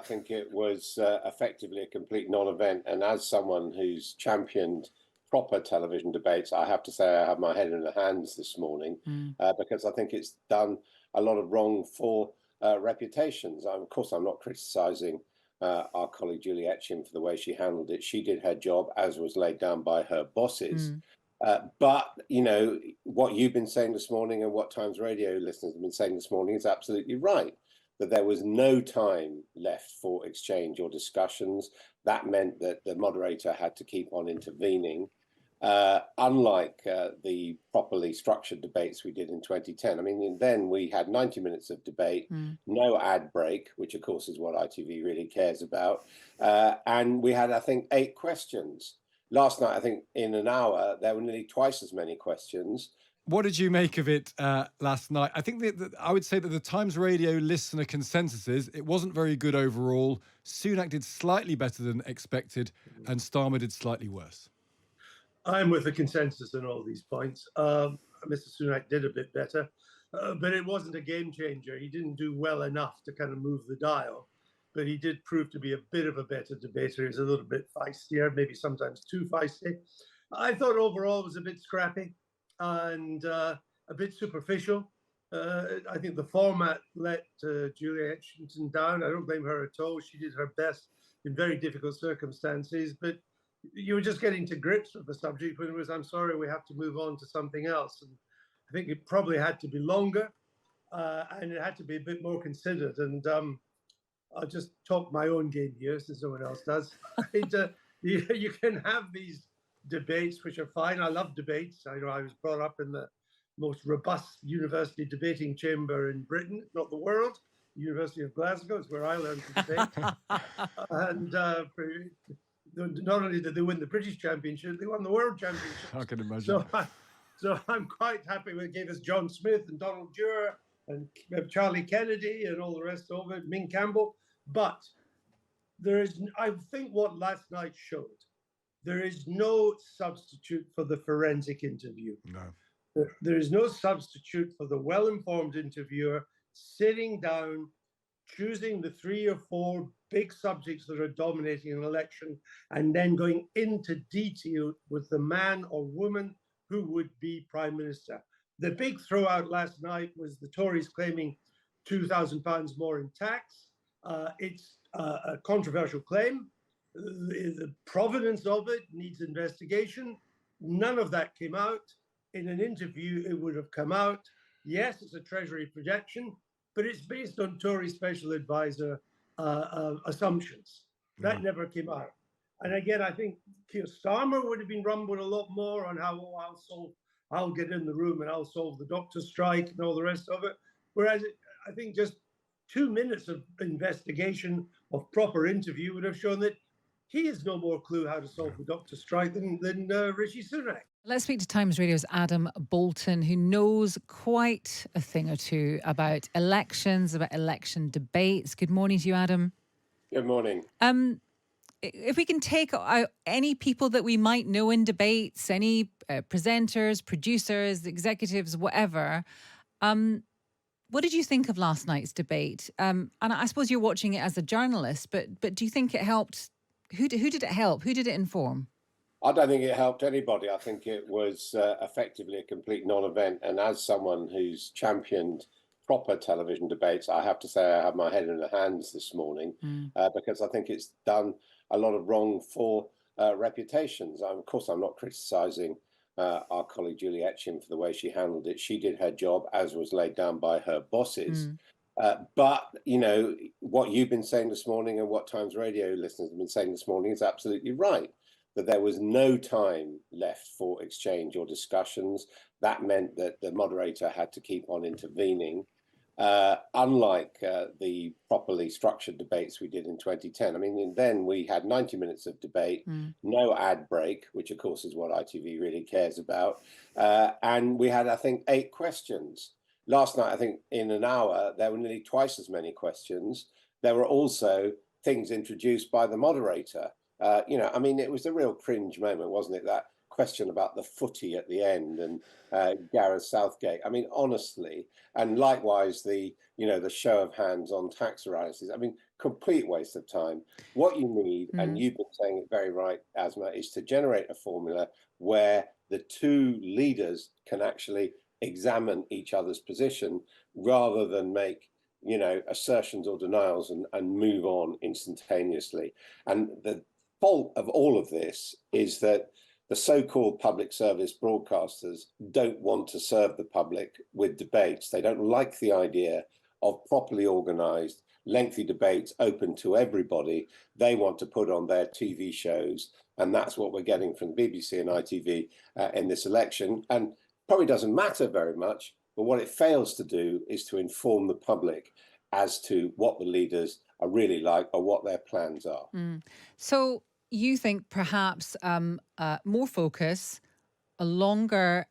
I think it was effectively a complete non-event. And as someone who's championed proper television debates, I have to say I have my head in the hands this morning because I think it's done a lot of wrong for reputations. Of course, I'm not criticising our colleague Julie Etcham for the way she handled it. She did her job as was laid down by her bosses. But, you know, what you've been saying this morning and what Times Radio listeners have been saying this morning is absolutely right, that there was no time left for exchange or discussions. That meant that the moderator had to keep on intervening. Unlike the properly structured debates we did in 2010. I mean, then we had 90 minutes of debate, no ad break, which of course is what ITV really cares about. And we had, I think, 8 questions. Last night, I think in an hour, there were nearly twice as many questions. What did you make of it last night? I think that I would say that the Times Radio listener consensus is it wasn't very good overall. Sunak did slightly better than expected, and Starmer did slightly worse. I'm with the consensus on all these points. Mr. Sunak did a bit better, but it wasn't a game changer. He didn't do well enough to kind of move the dial, but he did prove to be a bit of a better debater. He was a little bit feistier, maybe sometimes too feisty. I thought overall it was a bit scrappy and a bit superficial. I think the format let Julia Etchington down. I don't blame her at all. She did her best in very difficult circumstances, but you were just getting to grips with the subject when it was, I'm sorry, we have to move on to something else. And I think it probably had to be longer and it had to be a bit more considered. And I'll just talk my own game here since no one else does. You can have these debates, which are fine. I love debates. I was brought up in the most robust university debating chamber in Britain, not the world. University of Glasgow is where I learned to debate. And not only did they win the British Championship, they won the World Championship. I can imagine. So I'm quite happy when it gave us John Smith and Donald Dewar and Charlie Kennedy and all the rest of it, Ming Campbell. But I think what last night showed, there is no substitute for the forensic interview. No. There is no substitute for the well-informed interviewer sitting down, choosing the 3 or 4 big subjects that are dominating an election, and then going into detail with the man or woman who would be Prime Minister. The big throwout last night was the Tories claiming £2,000 more in tax. It's a controversial claim. The provenance of it needs investigation. None of that came out. In an interview, it would have come out. Yes, it's a Treasury projection, but it's based on Tory special advisor assumptions. That never came out. And again, I think Keir Starmer would have been rumbled a lot more on how I'll get in the room and I'll solve the doctor strike and all the rest of it. Whereas I think just 2 minutes of investigation, of proper interview, would have shown that he has no more clue how to solve the doctor strike than Rishi Sunak. Let's speak to Times Radio's Adam Boulton, who knows quite a thing or two about elections, about election debates. Good morning to you, Adam. Good morning. If we can take out any people that we might know in debates, any presenters, producers, executives, whatever, what did you think of last night's debate? And I suppose you're watching it as a journalist, but do you think it helped? Who did it help? Who did it inform? I don't think it helped anybody. I think it was effectively a complete non-event. And as someone who's championed proper television debates, I have to say I have my head in the hands this morning because I think it's done a lot of wrong for reputations. Of course, I'm not criticising our colleague Julie Etcham for the way she handled it. She did her job as was laid down by her bosses. But, you know, what you've been saying this morning and what Times Radio listeners have been saying this morning is absolutely right, that there was no time left for exchange or discussions. That meant that the moderator had to keep on intervening. Unlike the properly structured debates we did in 2010. I mean, then we had 90 minutes of debate, no ad break, which of course is what ITV really cares about. And we had, I think, 8 questions. Last night, I think in an hour, there were nearly twice as many questions. There were also things introduced by the moderator. You know, I mean, it was a real cringe moment, wasn't it? That question about the footy at the end and Gareth Southgate. I mean, honestly, and likewise, the show of hands on tax rises. I mean, complete waste of time. What you need, and you've been saying it very right, Asma, is to generate a formula where the two leaders can actually examine each other's position rather than make, you know, assertions or denials and move on instantaneously. And the fault of all of this is that the so-called public service broadcasters don't want to serve the public with debates. They don't like the idea of properly organized, lengthy debates open to everybody. They want to put on their TV shows, and that's what we're getting from the BBC and ITV in this election. And probably doesn't matter very much, but what it fails to do is to inform the public as to what the leaders are really like or what their plans are. So you think perhaps more focus, a longer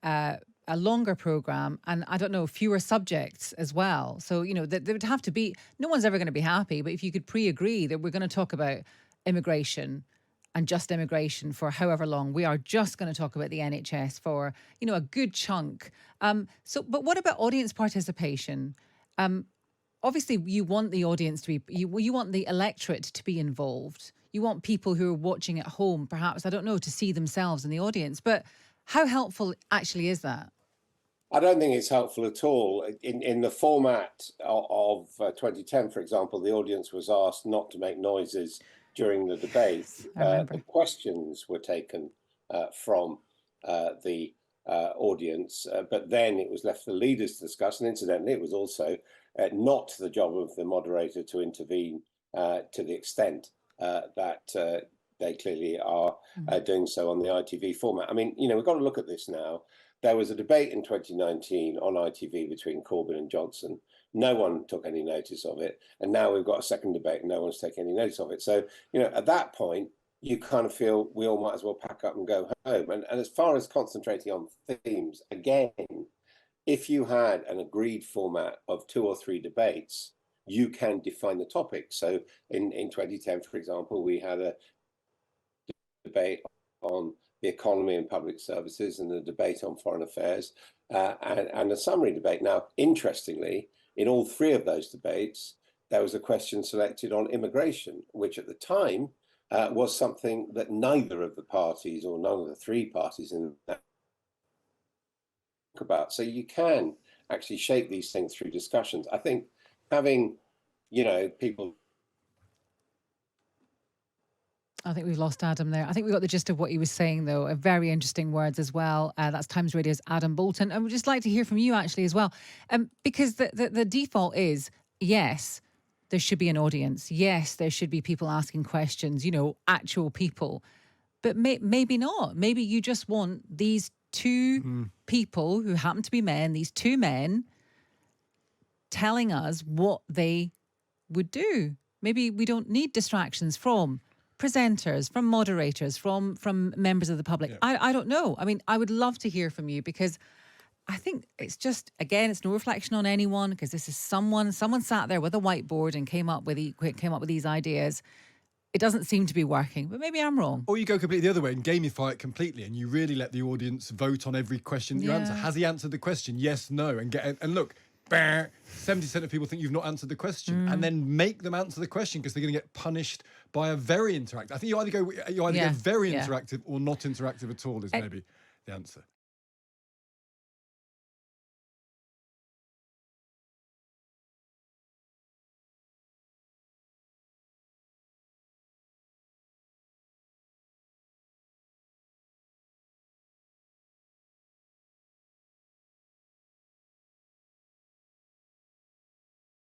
program, and I don't know, fewer subjects as well. So, you know, there would have to be, no one's ever going to be happy, but if you could pre-agree that we're going to talk about immigration and just immigration for however long, we are just going to talk about the NHS for, you know, a good chunk. But what about audience participation? Obviously, you want the audience to be, you want the electorate to be involved. You want people who are watching at home, perhaps, I don't know, to see themselves in the audience. But how helpful actually is that? I don't think it's helpful at all. In the format of 2010, for example, the audience was asked not to make noises during the debate. The questions were taken from the audience, but then it was left for the leaders to discuss. And incidentally, it was also not the job of the moderator to intervene to the extent that they clearly are doing so on the ITV format. I mean, you know, we've got to look at this now. There was a debate in 2019 on ITV between Corbyn and Johnson. No one took any notice of it. And now we've got a second debate and no one's taking any notice of it. So, you know, at that point, you kind of feel we all might as well pack up and go home. And as far as concentrating on themes, again, if you had an agreed format of 2 or 3 debates, you can define the topic. So in 2010, for example, we had a debate on the economy and public services and a debate on foreign affairs and a summary debate. Now, interestingly, in all 3 of those debates, there was a question selected on immigration, which at the time was something that neither of the parties or none of the 3 parties in that about. So you can actually shape these things through discussions. I think having, you know, people. I think we've lost Adam there. I think we got the gist of what he was saying, though. Very interesting words as well. That's Times Radio's Adam Boulton. And we'd just like to hear from you, actually, as well. Because the default is, yes, there should be an audience. Yes, there should be people asking questions, you know, actual people. But maybe not. Maybe you just want these 2 people who happen to be men, these 2 men, telling us what they would do. Maybe we don't need distractions from presenters, from moderators, from members of the public. Yeah. I don't know. I mean, I would love to hear from you, because I think it's just, again, it's no reflection on anyone, because this is someone sat there with a whiteboard and came up with these ideas. It doesn't seem to be working, but maybe I'm wrong. Or you go completely the other way and gamify it completely, and you really let the audience vote on every question you answer. Has he answered the question? Yes, no, and look. 70% of people think you've not answered the question, and then make them answer the question, because they're going to get punished by a very interactive. I think you either go very interactive or not interactive at all is maybe the answer.